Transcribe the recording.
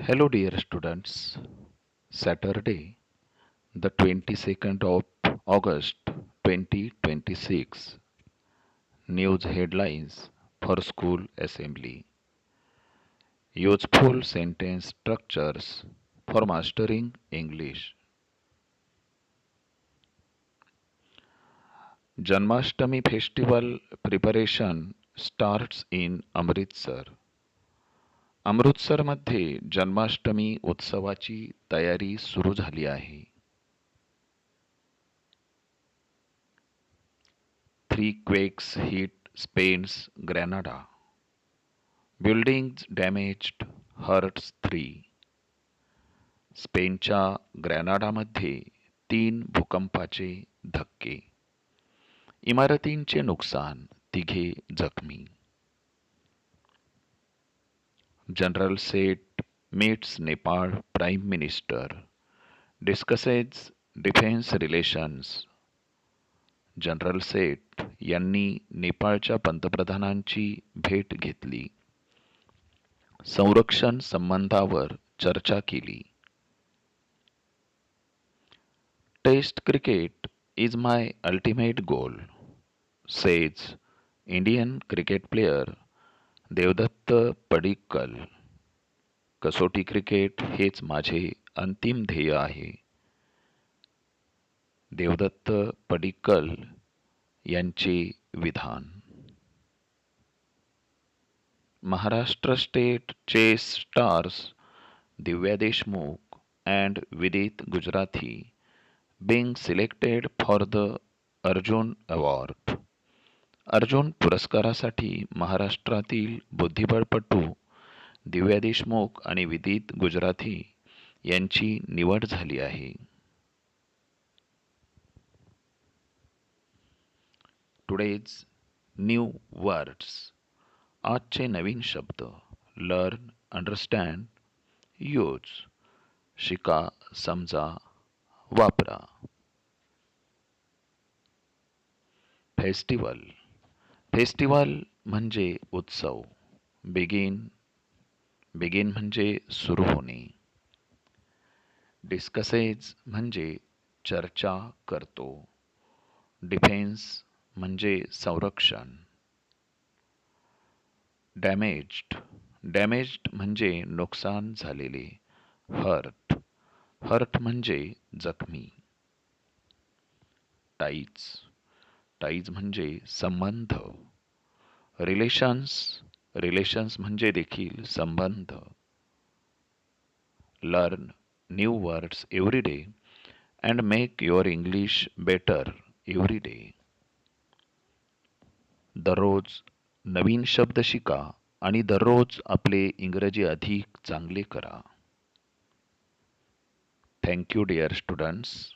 Hello, dear students. Saturday, the 22nd of August 2026. News headlines for school assembly. Useful sentence structures for mastering English. Janmashtami festival preparation starts in Amritsar. अमृतसरमध्ये जन्माष्टमी उत्सवाची तयारी सुरू झाली आहे. Three quakes hit Spain's Granada. Buildings damaged, hurts 3. स्पेनच्या ग्रॅनाडामध्ये 3 भूकंपाचे धक्के. इमारतींचे नुकसान, 3 जखमी. General Seth meets Nepal prime minister, discusses defence relations. General Seth यांनी नेपाळच्या पंतप्रधानांची भेट घेतली. संरक्षण संबंधावर चर्चा केली. Test cricket is my ultimate goal, says Indian cricket player Devdutt Padikkal. कसोटी क्रिकेट हेच माझे अंतिम ध्येय आहे. देवदत्त पडिक्कल यांचे विधान. Maharashtra state chess stars Divya Deshmukh and Vidit Gujarati being selected for the Arjuna award. Arjuna पुरस्कारासाठी महाराष्ट्रातील बुद्धिबळपटू दिव्या देशमुख आणि विदित गुजराथी यांची निवड झाली आहे. Today's new words. आजचे नवीन शब्द. Learn, understand, use. शिका, समजा, वापरा. फेस्टिवल. फेस्टिवल म्हणजे उत्सव. बिगिन. बिगिन म्हणजे सुरू होणे. डिस्कसेज म्हणजे चर्चा करतो. डिफेन्स म्हणजे संरक्षण. डॅमेज्ड. डॅमेज्ड म्हणजे नुकसान झालेले. हर्ट. हर्ट म्हणजे जखमी. टाईज. टाईज म्हणजे संबंध. रिलेशन्स. रिलेशन्स म्हणजे देखील संबंध. Learn new words every day and make your English better every day. दररोज नवीन शब्द शिका आणि दररोज आपले इंग्रजी अधिक चांगले करा. Thank you dear students.